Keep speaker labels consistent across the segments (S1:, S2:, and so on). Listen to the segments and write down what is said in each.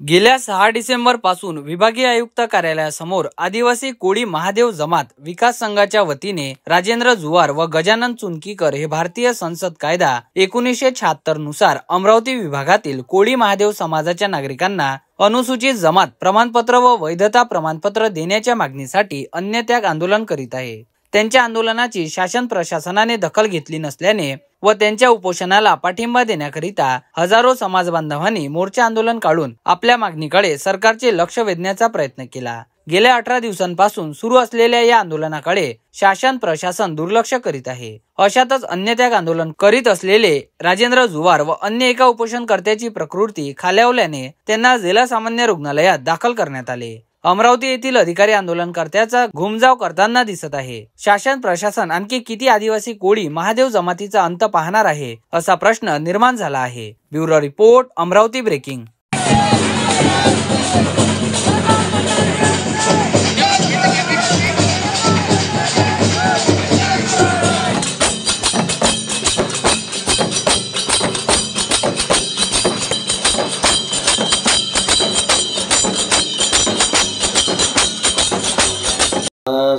S1: गेल्या 6 डिसेंबर पासून विभागीय आयुक्त कार्यालयासमोर आदिवासी कोळी महादेव जमात विकास संघाच्या वतीने राजेंद्र जुवार व गजानन चुनकीकर हे भारतीय संसद कायदा 1976 नुसार अमरावती विभागातील कोळी महादेव समाजाच्या नागरिकांना अनुसूचित जमात प्रमाणपत्र व वैधता प्रमाणपत्र देण्याच्या मागणीसाठी अन्नत्याग आंदोलन करीत आहे। त्यांच्या आंदोलनाची शासन प्रशासनाने दखल घेतली नसल्याने व त्यांच्या उपोषणाला पाठिंबा देण्याकरिता हजारो समाज बांधवांनी मोर्चा आंदोलन काढून आपल्या मागणीकडे सरकारचे लक्ष वेधण्याचा प्रयत्न केला। गेल्या 18 दिवसांपासून सुरू असलेल्या या आंदोलनाकडे शासन प्रशासन दुर्लक्ष करीत आहे। अशातच अन्नत्याग आंदोलन करीत असलेले राजेंद्र जुवार व अन्य एका उपोषणकर्त्याची प्रकृती खालावल्याने त्यांना जिल्हा सामान्य रुग्णालयात दाखल करण्यात आले। अमरावती येथील अधिकारी आंदोलनकर्त्याचा घुमजाव करताना दिसत आहे। शासन प्रशासन आणखी किती आदिवासी कोळी महादेव जमातीचा अंत पाहणार आहे असा प्रश्न निर्माण झाला आहे। Bureau report, Amravati breaking.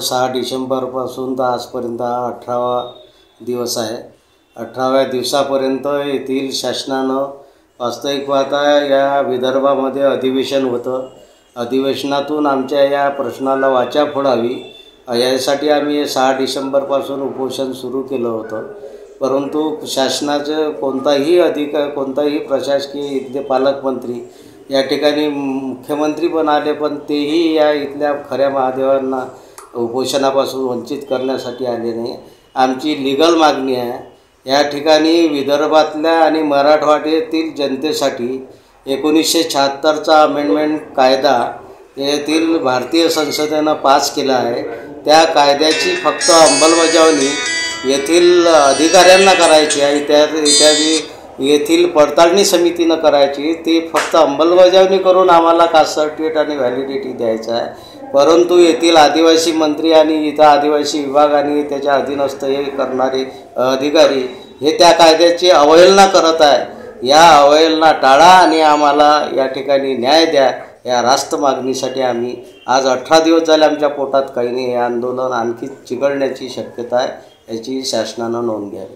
S2: 6 डिसेंबरपासून तर आजपर्यंत 18वा दिवस आहे। 18व्या दिवसापर्यंत येथील शासनानं वास्तविक पाहता या विदर्भामध्ये अधिवेशन होतं। अधिवेशनातून आमच्या या प्रश्नाला वाचा फोडावी यासाठी आम्ही 6 डिसेंबरपासून उपोषण सुरू केलं होतं। परंतु शासनाचं कोणताही प्रशासकीय इथले पालकमंत्री या ठिकाणी मुख्यमंत्री पण आले, पण तेही या इथल्या खऱ्या महादेवांना उपोषणापासून वंचित करण्यासाठी आले नाही। आमची लीगल मागणी आहे या ठिकाणी विदर्भातल्या आणि मराठवाड्यातील जनतेसाठी 1976चा अमेंडमेंट कायदा येथील भारतीय संसदेनं पास केला आहे। त्या कायद्याची फक्त अंमलबजावणी येथील अधिकाऱ्यांना करायची आहे, येथील पडताळणी समितीनं करायची। ती फक्त अंमलबजावणी करून आम्हाला कास्ट सर्टिफिकेट आणि व्हॅलिडिटी द्यायचं आहे। परंतु येथील आदिवासी मंत्री आणि इथं आदिवासी विभाग आणि त्याच्या अधीनस्थ हे करणारे अधिकारी हे त्या कायद्याची अवहेलना करत आहे। या अवहेलना टाळा आणि आम्हाला या ठिकाणी न्याय द्या या रास्त मागणीसाठी आम्ही आज 18 दिवस झाले आमच्या पोटात काही नाही। हे आंदोलन आणखी चिघळण्याची शक्यता आहे, याची शासनानं नोंद घ्यावी।